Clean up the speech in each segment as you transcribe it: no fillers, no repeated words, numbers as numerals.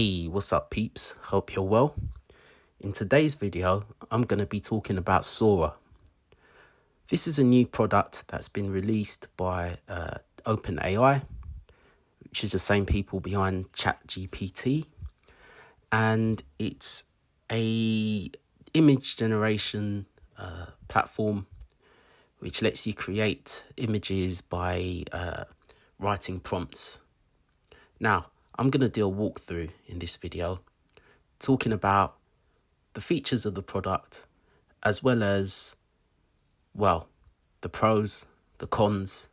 Hey, what's up peeps? Hope you're well. In today's video, I'm going to be talking about Sora. This is a new product that's been released by OpenAI, which is the same people behind ChatGPT. And it's a image generation platform which lets you create images by writing prompts. Now, I'm going to do a walkthrough in this video, talking about the features of the product, as well as, well, the pros, the cons,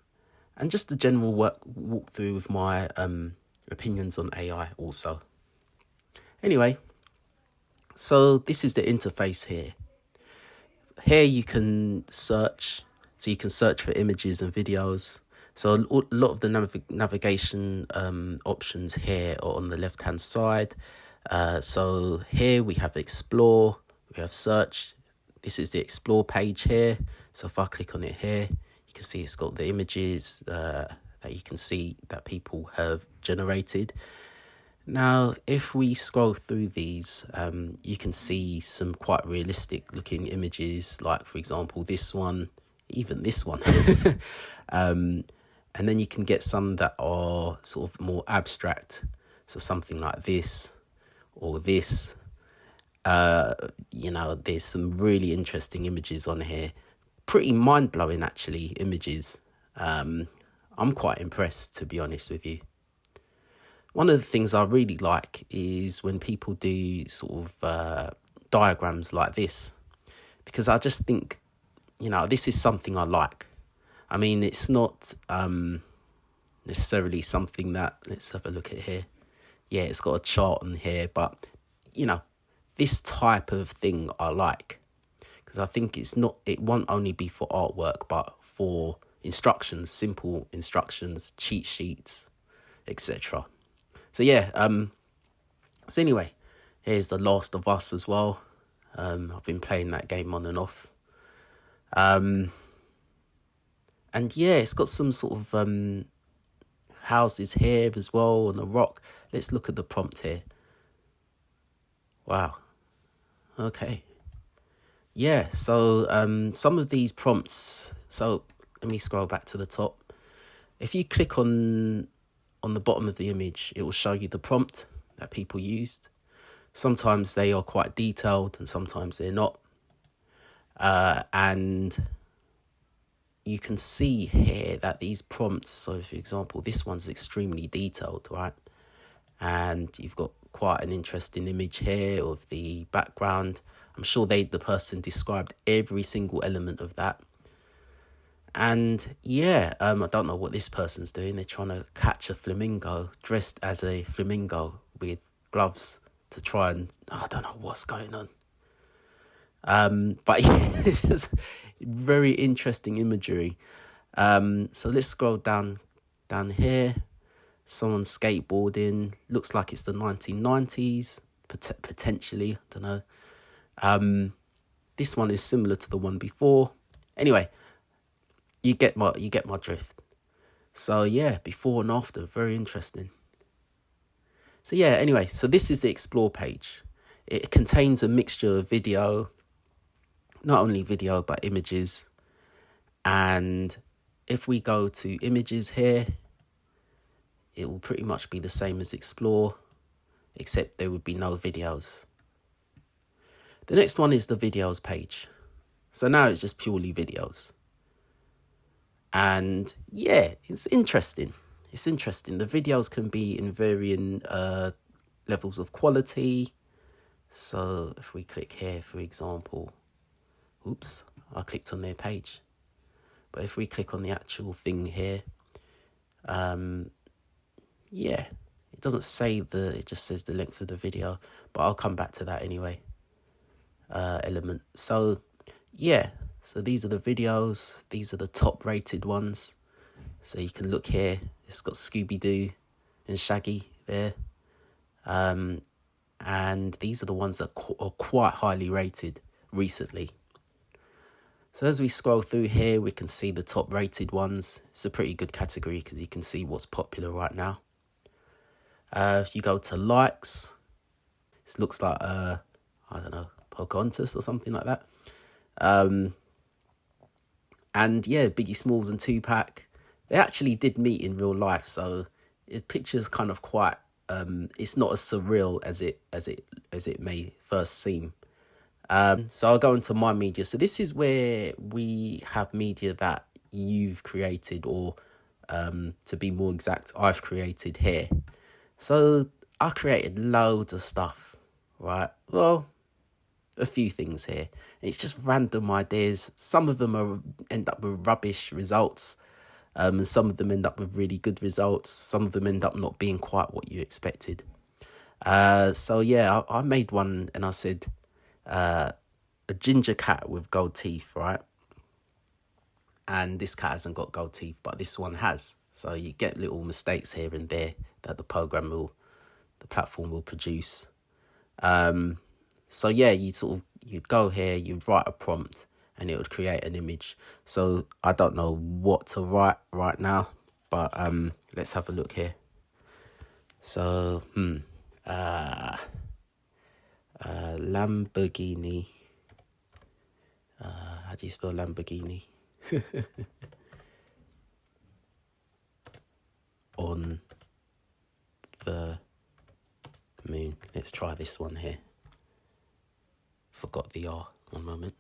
and just the general walkthrough with my opinions on AI also. Anyway, so this is the interface here. Here you can search, so you can search for images and videos. So a lot of the navigation options here are on the left-hand side. So here we have Explore, we have Search. This is the Explore page here. So if I click on it here, you can see it's got the images that you can see that people have generated. Now, if we scroll through these, you can see some quite realistic looking images, like, for example, this one, even this one. And then you can get some that are sort of more abstract. So something like this or this. There's some really interesting images on here. Pretty mind-blowing, actually, images. I'm quite impressed, to be honest with you. One of the things I really like is when people do sort of diagrams like this. Because I just think, this is something I like. I mean, it's not necessarily something that, let's have a look at here. Yeah, it's got a chart on here, but, this type of thing I like. Because I think it won't only be for artwork, but for instructions, simple instructions, cheat sheets, etc. So yeah, so anyway, here's The Last of Us as well. I've been playing that game on and off. And yeah, it's got some sort of houses here as well on a rock. Let's look at the prompt here. Wow. Okay. Yeah, so some of these prompts, so let me scroll back to the top. If you click on the bottom of the image, it will show you the prompt that people used. Sometimes they are quite detailed and sometimes they're not. And you can see here that these prompts, so for example, this one's extremely detailed, right? And you've got quite an interesting image here of the background. I'm sure the person described every single element of that. And yeah, I don't know what this person's doing. They're trying to catch a flamingo, dressed as a flamingo with gloves to try and, I don't know what's going on. But yeah, it's just very interesting imagery. So let's scroll down here. Someone's skateboarding. Looks like it's the 1990s, potentially. I don't know. This one is similar to the one before. Anyway, you get my drift. So yeah, before and after, very interesting. So yeah, anyway, so this is the Explore page. It contains a mixture of video, not only video, but images. And if we go to images here, it will pretty much be the same as Explore, except there would be no videos. The next one is the videos page. So now it's just purely videos. And yeah, it's interesting. It's interesting. The videos can be in varying levels of quality. So if we click here, for example, oops, I clicked on their page. But if we click on the actual thing here, yeah, it doesn't say it just says the length of the video, but I'll come back to that anyway. Element. So yeah, so these are the videos. These are the top rated ones. So you can look here. It's got Scooby-Doo and Shaggy there. And these are the ones that are quite highly rated recently. So as we scroll through here, we can see the top rated ones. It's a pretty good category because you can see what's popular right now. If you go to likes, It looks like I don't know, Pocahontas or something like that. And yeah, Biggie Smalls and Tupac, they actually did meet in real life, so the picture's kind of quite it's not as surreal as it may first seem. So I'll go into my media. So this is where we have media that you've created, or to be more exact, I've created here. So I created loads of stuff, right? Well, a few things here. It's just random ideas. Some of them end up with rubbish results, and some of them end up with really good results. Some of them end up not being quite what you expected. So yeah, I made one and I said a ginger cat with gold teeth, right? And this cat hasn't got gold teeth, but this one has. So you get little mistakes here and there that the platform will produce. So yeah, you'd go here, you'd write a prompt, and it would create an image. So I don't know what to write right now, but let's have a look here. So Lamborghini. How do you spell Lamborghini? On the moon. Let's try this one here. Forgot the R. One moment.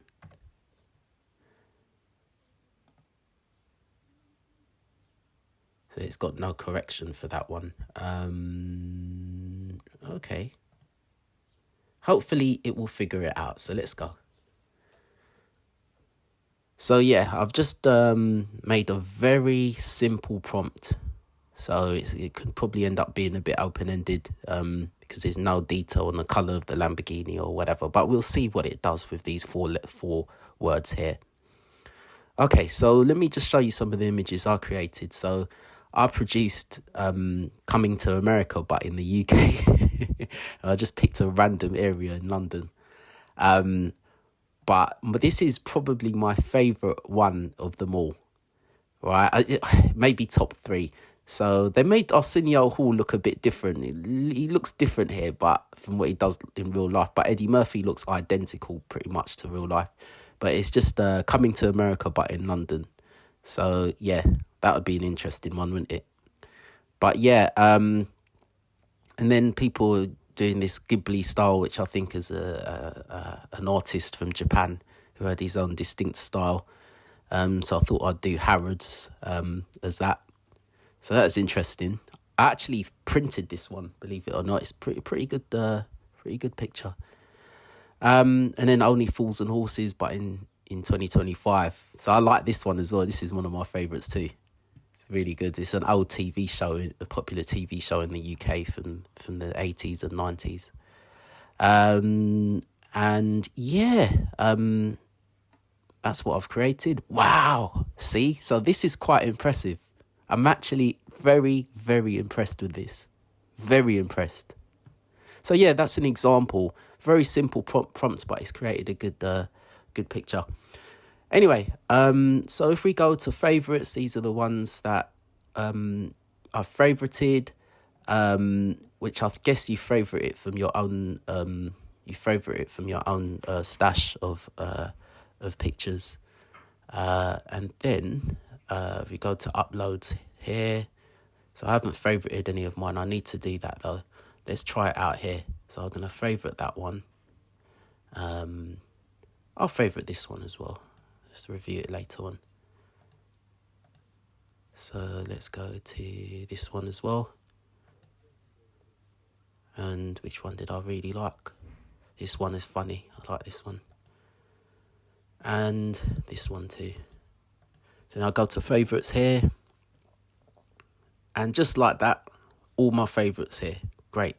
So it's got no correction for that one. Okay. Hopefully it will figure it out. So let's go. So yeah, I've just made a very simple prompt. So it could probably end up being a bit open-ended because there's no detail on the colour of the Lamborghini or whatever. But we'll see what it does with these four words here. Okay, so let me just show you some of the images I created. So I produced Coming to America, but in the UK. I just picked a random area in London. But this is probably my favourite one of them all, right? Maybe top 3. So they made Arsenio Hall look a bit different. He looks different here, but from what he does in real life. But Eddie Murphy looks identical pretty much to real life. But it's just Coming to America, but in London. So yeah, that would be an interesting one, wouldn't it? But yeah, and then people doing this Ghibli style, which I think is an artist from Japan who had his own distinct style. So I thought I'd do Harrods as that. So that's interesting. I actually printed this one, believe it or not. It's pretty good picture. And then Only Fools and Horses, but in 2025. So I like this one as well. This is one of my favourites too. It's really good. It's an old TV show, a popular TV show in the UK from the 80s and 90s. And yeah, that's what I've created. Wow. See? So this is quite impressive. I'm actually very, very impressed with this. Very impressed. So yeah, that's an example. Very simple prompt, but it's created a good picture. Anyway, so if we go to favourites, these are the ones that I've favourited, which I guess you favourite it from your own stash of pictures, and then we go to uploads here. So I haven't favorited any of mine. I need to do that though. Let's try it out here. So I'm going to favorite that one. I'll favorite this one as well. Let's review it later on. So let's go to this one as well. And which one did I really like? This one is funny. I like this one. And this one too. So now I'll go to favourites here. And just like that, all my favourites here. Great.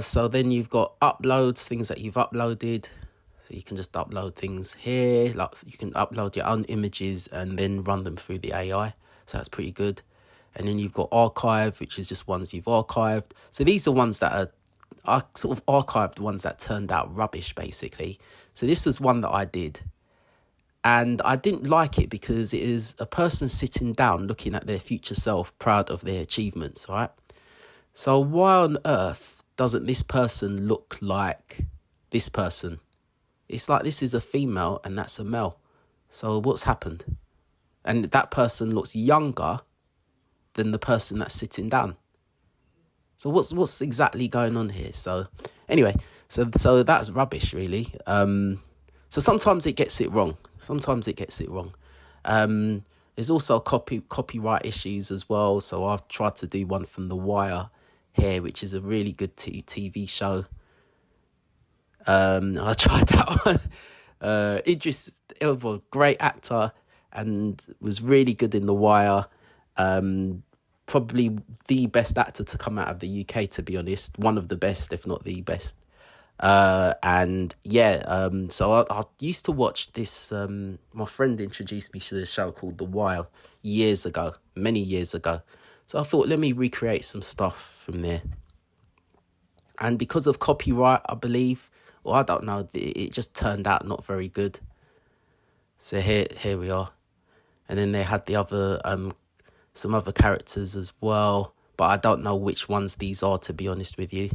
So then you've got uploads, things that you've uploaded. So you can just upload things here. Like you can upload your own images and then run them through the AI. So that's pretty good. And then you've got archive, which is just ones you've archived. So these are ones that are sort of archived ones that turned out rubbish, basically. So this was one that I did. And I didn't like it because it is a person sitting down looking at their future self, proud of their achievements, right? So why on earth doesn't this person look like this person? It's like this is a female and that's a male. So what's happened? And that person looks younger than the person that's sitting down. So what's exactly going on here? So anyway, so that's rubbish, really. So sometimes it gets it wrong. There's also copyright issues as well. So I've tried to do one from The Wire here, which is a really good TV show. I tried that one. Idris Elba, great actor, and was really good in The Wire. Probably the best actor to come out of the UK, to be honest. One of the best, if not the best. So I used to watch this. My friend introduced me to this show called The Wire many years ago. So I thought, let me recreate some stuff from there. And because of copyright, I believe, or I don't know, it just turned out not very good. So here we are. And then they had the other some other characters as well, but I don't know which ones these are, to be honest with you.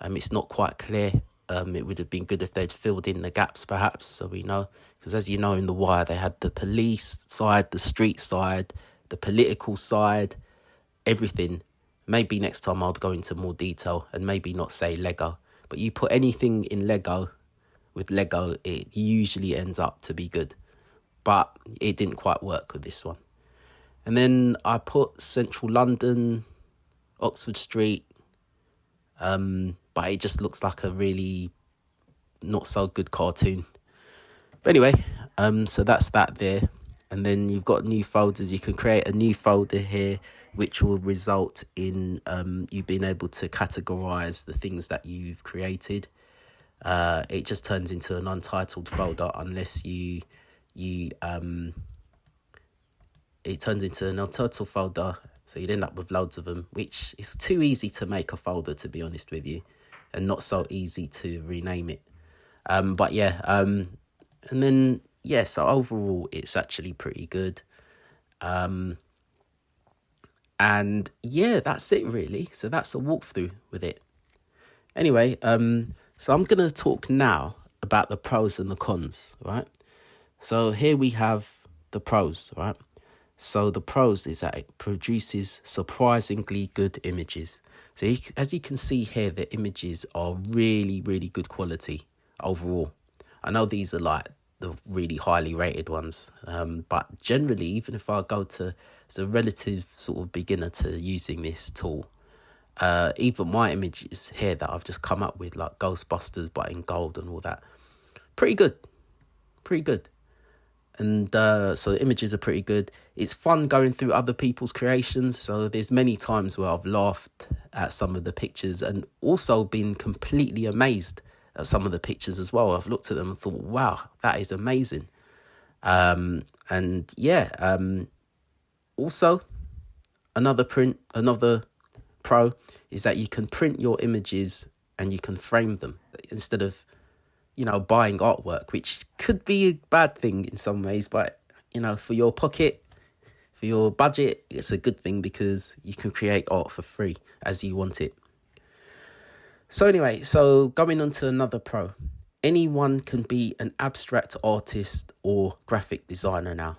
It's not quite clear. It would have been good if they'd filled in the gaps, perhaps, so we know. Because as you know, in The Wire, they had the police side, the street side, the political side, everything. Maybe next time I'll go into more detail and maybe not say Lego. But you put anything in Lego, with Lego, it usually ends up to be good. But it didn't quite work with this one. And then I put Central London, Oxford Street, but it just looks like a really not so good cartoon. But anyway, so that's that there. And then you've got new folders. You can create a new folder here, which will result in you being able to categorize the things that you've created. It just turns into an untitled folder unless it turns into an untitled folder, so you'd end up with loads of them, which is too easy to make a folder, to be honest with you, and not so easy to rename it. And then so overall it's actually pretty good. And that's it really. So that's the walkthrough with it. Anyway, so I'm going to talk now about the pros and the cons, right? So here we have the pros, right? So the pros is that it produces surprisingly good images. So as you can see here, the images are really, really good quality overall. I know these are like the really highly rated ones, but generally, even if I go to as a relative sort of beginner to using this tool, even my images here that I've just come up with, like Ghostbusters but in gold and all that, pretty good. And so the images are pretty good. It's fun going through other people's creations. So there's many times where I've laughed at some of the pictures and also been completely amazed at some of the pictures as well. I've looked at them and thought, wow, that is amazing. Also, another pro is that you can print your images and you can frame them instead of buying artwork, which could be a bad thing in some ways, but for your pocket, for your budget, it's a good thing because you can create art for free as you want it. So anyway, so going on to another pro. Anyone can be an abstract artist or graphic designer now.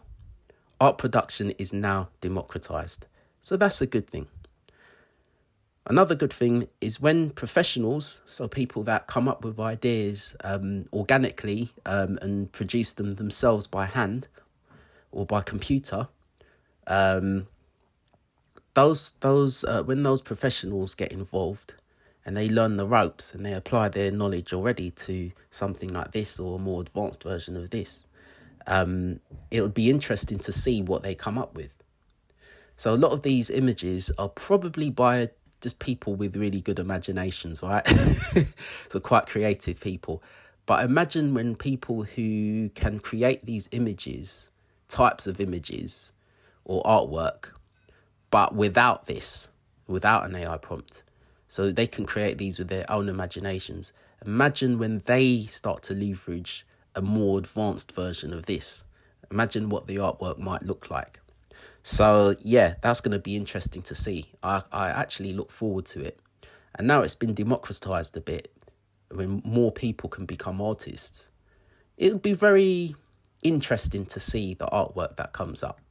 Art production is now democratized. So that's a good thing. Another good thing is when professionals, so people that come up with ideas organically and produce them themselves by hand or by computer, when those professionals get involved and they learn the ropes and they apply their knowledge already to something like this or a more advanced version of this, it would be interesting to see what they come up with. So a lot of these images are probably by just people with really good imaginations, right? So quite creative people. But imagine when people who can create these images, types of images or artwork, but without an AI prompt. So they can create these with their own imaginations. Imagine when they start to leverage a more advanced version of this. Imagine what the artwork might look like. So yeah, that's going to be interesting to see. I actually look forward to it. And now it's been democratized a bit. I mean, more people can become artists. It'll be very interesting to see the artwork that comes up.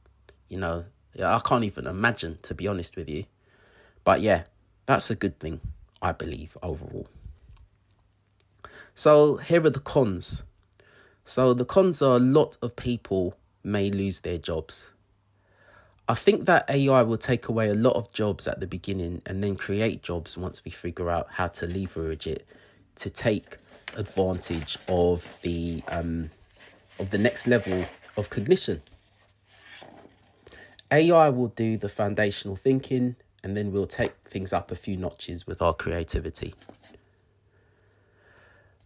I can't even imagine, to be honest with you. But yeah, that's a good thing, I believe, overall. So here are the cons. So the cons are a lot of people may lose their jobs. I think that AI will take away a lot of jobs at the beginning and then create jobs once we figure out how to leverage it to take advantage of the next level of cognition. AI will do the foundational thinking, and then we'll take things up a few notches with our creativity.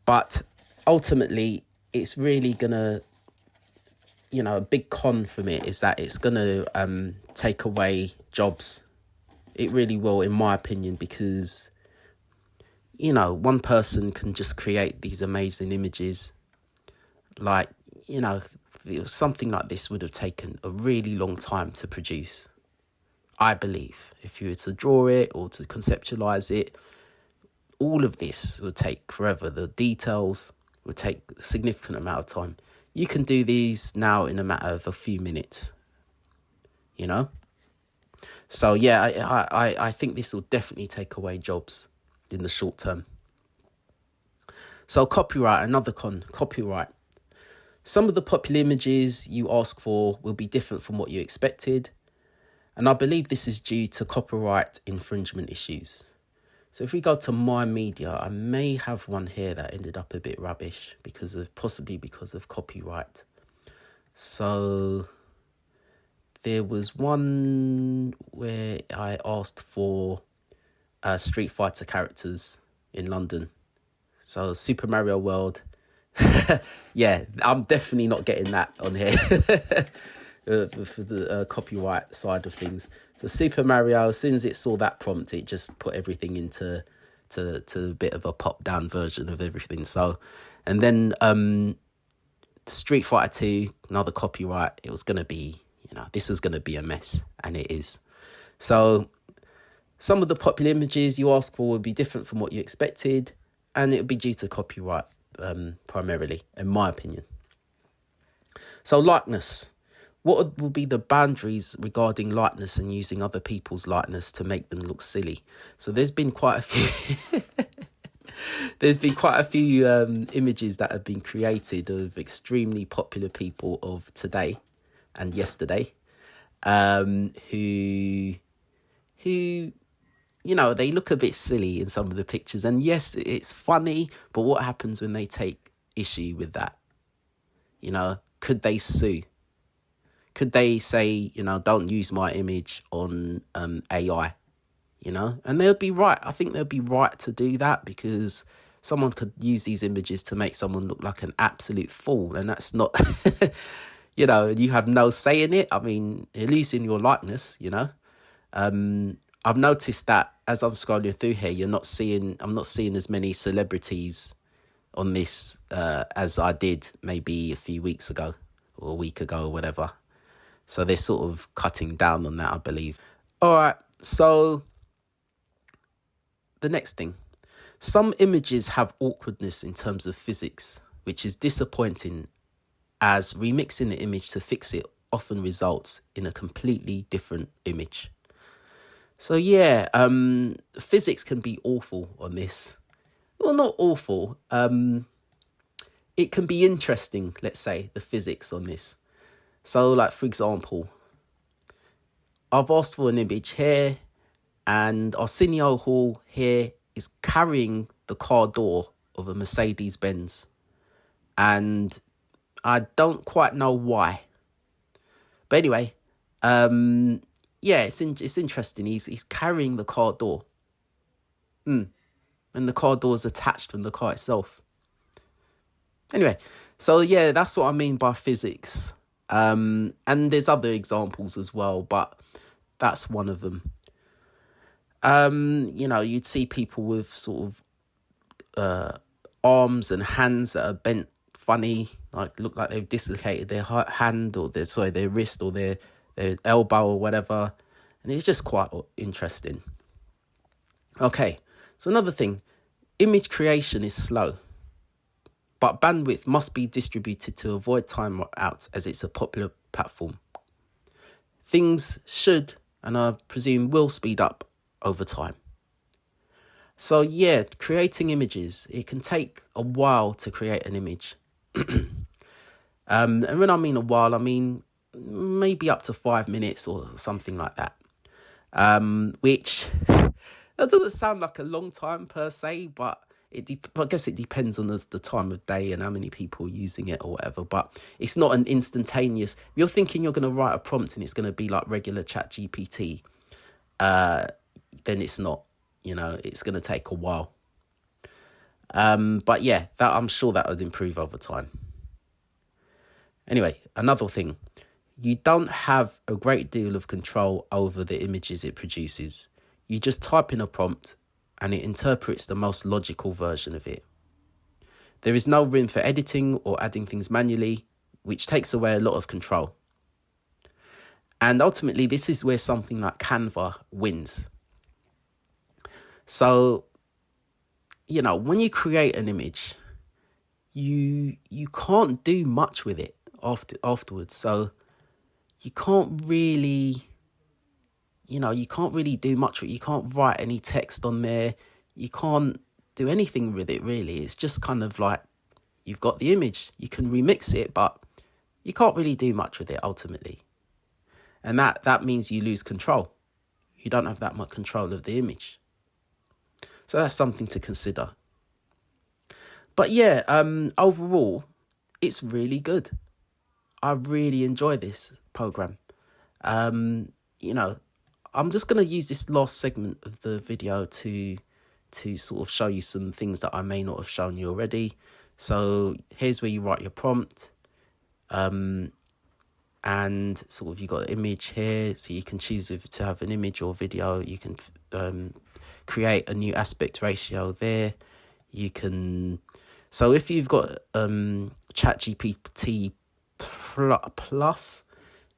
But ultimately, it's really going to, a big con from it is that it's going to take away jobs. It really will, in my opinion, because, one person can just create these amazing images. Like, something like this would have taken a really long time to produce. I believe if you were to draw it or to conceptualize it, all of this would take forever. The details would take a significant amount of time. You can do these now in a matter of a few minutes, So yeah, I think this will definitely take away jobs in the short term. So copyright, another con, copyright. Some of the popular images you ask for will be different from what you expected. And I believe this is due to copyright infringement issues. So if we go to my media, I may have one here that ended up a bit rubbish possibly because of copyright. So there was one where I asked for Street Fighter characters in London. So Super Mario World. Yeah, I'm definitely not getting that on here. For the copyright side of things. So Super Mario, as soon as it saw that prompt, it just put everything into a bit of a pop down version of everything. So, and then Street Fighter 2, another copyright. It was going to be, this was going to be a mess, and it is. So some of the popular images you ask for will be different from what you expected, and it will be due to copyright primarily, in my opinion. So likeness. What will be the boundaries regarding likeness and using other people's likeness to make them look silly? So there's been quite a few images that have been created of extremely popular people of today and yesterday, who they look a bit silly in some of the pictures. And yes, it's funny, but what happens when they take issue with that? Could they sue? Could they say, don't use my image on AI, And they'll be right. I think they'll be right to do that, because someone could use these images to make someone look like an absolute fool. And that's not, you have no say in it. I mean, at least in your likeness, I've noticed that as I'm scrolling through here, I'm not seeing as many celebrities on this as I did maybe a few weeks ago or a week ago or whatever. So they're sort of cutting down on that, I believe. All right, so the next thing. Some images have awkwardness in terms of physics, which is disappointing, as remixing the image to fix it often results in a completely different image. So yeah, physics can be awful on this. Well, not awful. It can be interesting, let's say, the physics on this. So, like, for example, I've asked for an image here, and Arsenio Hall here is carrying the car door of a Mercedes-Benz. And I don't quite know why. But anyway, yeah, it's interesting. He's carrying the car door. And the car door is attached from the car itself. Anyway, so yeah, that's what I mean by physics. And there's other examples as well, but that's one of them. You'd see people with sort of arms and hands that are bent funny, like look like they've dislocated their hand or their wrist or their elbow or whatever. And it's just quite interesting. Okay, So another thing, image creation is slow, but bandwidth must be distributed to avoid timeouts as it's a popular platform. Things should, and I presume will, speed up over time. So yeah, creating images, it can take a while to create an image. And when I mean a while, I mean maybe up to 5 minutes or something like that. Which that doesn't sound like a long time per se, but I guess it depends on the time of day and how many people are using it or whatever. But it's not an instantaneous. If you're thinking you're going to write a prompt and it's going to be like regular chat GPT, then it's not. It's going to take a while. But yeah, I'm sure that would improve over time. Anyway, another thing, you don't have a great deal of control over the images it produces. You just type in a prompt and it interprets the most logical version of it. There is no room for editing or adding things manually, which takes away a lot of control. And ultimately, this is where something like Canva wins. So, when you create an image, you can't do much with it afterwards. So you can't really, you can't really do much with it. You can't write any text on there. You can't do anything with it, really. It's just kind of like you've got the image. You can remix it, but you can't really do much with it ultimately. And that means you lose control. You don't have that much control of the image. So that's something to consider. But yeah, overall, it's really good. I really enjoy this program. I'm just going to use this last segment of the video to sort of show you some things that I may not have shown you already. So here's where you write your prompt. And sort of you got an image here, so you can choose if to have an image or video. You can create a new aspect ratio there. You can, so if you've got ChatGPT Plus,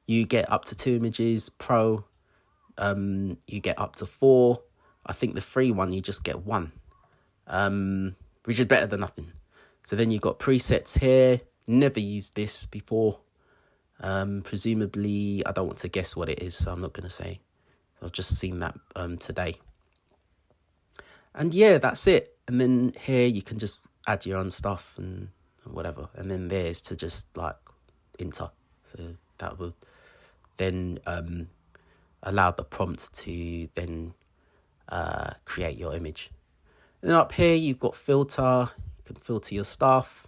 you get up to 2 images. Pro, you get up to 4. I think the free one you just get 1, which is better than nothing. So then you've got presets here. Never used this before. Presumably, I don't want to guess what it is, so I'm not going to say. I've just seen that today. And yeah, that's it. And then here you can just add your own stuff and whatever. And then there's to just like enter. So that would then allow the prompt to then create your image. And up here you've got filter. You can filter your stuff.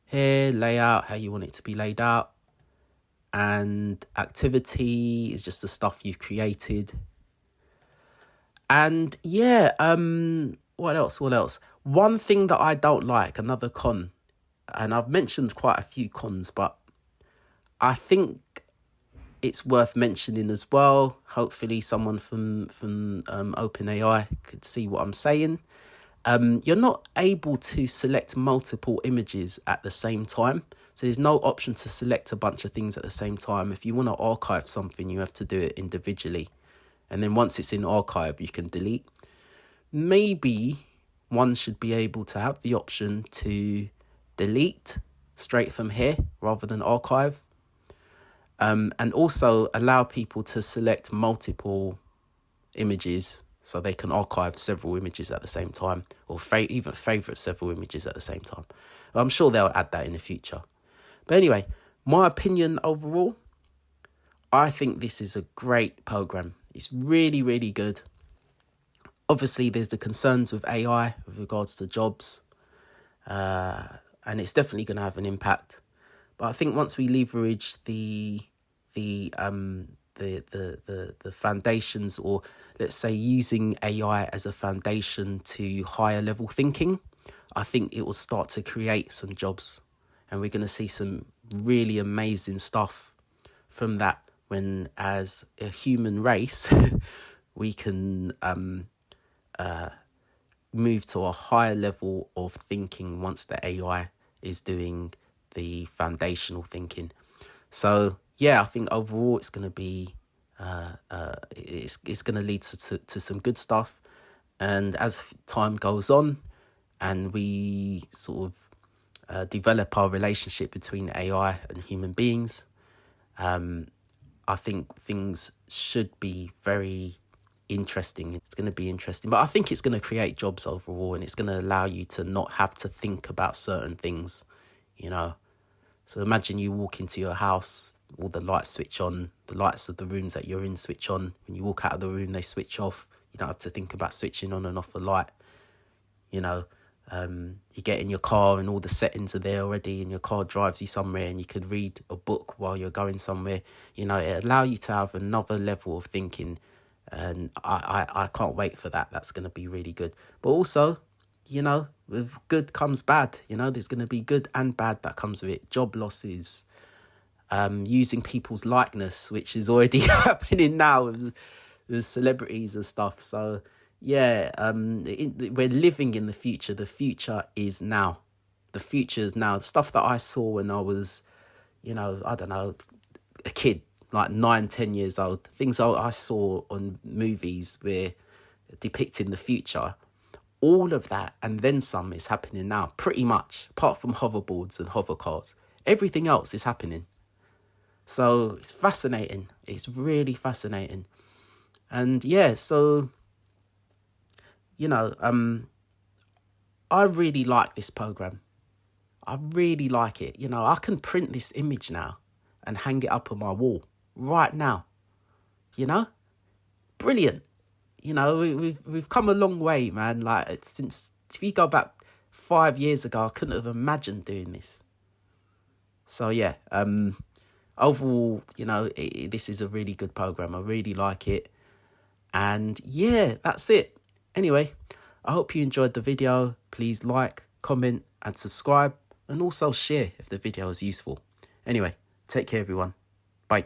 Here, layout, how you want it to be laid out. And activity is just the stuff you've created. And yeah, what else? One thing that I don't like, another con, and I've mentioned quite a few cons, but I think it's worth mentioning as well. Hopefully someone from OpenAI could see what I'm saying. You're not able to select multiple images at the same time. So there's no option to select a bunch of things at the same time. If you want to archive something, you have to do it individually. And then once it's in archive, you can delete. Maybe one should be able to have the option to delete straight from here rather than archive. And also allow people to select multiple images so they can archive several images at the same time, or even favorite several images at the same time. I'm sure they'll add that in the future. But anyway, my opinion overall, I think this is a great program. It's really, really good. Obviously, there's the concerns with AI with regards to jobs, and it's definitely going to have an impact. But I think once we leverage the foundations, or let's say using AI as a foundation to higher level thinking, I think it will start to create some jobs, and we're going to see some really amazing stuff from that, when as a human race we can move to a higher level of thinking once the AI is doing the foundational thinking. So yeah, I think overall it's going to be it's going to lead to some good stuff. And as time goes on and we sort of develop our relationship between AI and human beings, I think things should be very interesting. It's going to be interesting, but I think it's going to create jobs overall, and it's going to allow you to not have to think about certain things, you know. So imagine you walk into your house, all the lights switch on, the lights of the rooms that you're in switch on. When you walk out of the room, they switch off. You don't have to think about switching on and off a light, you know. You get in your car and all the settings are there already, and your car drives you somewhere, and you could read a book while you're going somewhere. You know, it allows you to have another level of thinking, and I can't wait for that. That's going to be really good. But also, you know, with good comes bad. You know, there's going to be good and bad that comes with it. Job losses, using people's likeness, which is already happening now with celebrities and stuff. So yeah, we're living in the future. The future is now. The future is now. The stuff that I saw when I was, you know, I don't know, a kid, like 9-10 years old, things I saw on movies where depicting the future, all of that and then some is happening now, pretty much, apart from hoverboards and hover cars. Everything else is happening. So it's fascinating. It's really fascinating. And yeah, so, you know, I really like this program. I really like it. You know, I can print this image now and hang it up on my wall right now. You know, brilliant. You know, we've come a long way, man. Like, since, if you go back 5 years ago, I couldn't have imagined doing this. So yeah, overall, you know, this is a really good program. I really like it. And yeah, that's it. Anyway, I hope you enjoyed the video. Please like, comment and subscribe, and also share if the video is useful. Anyway, take care everyone. Bye.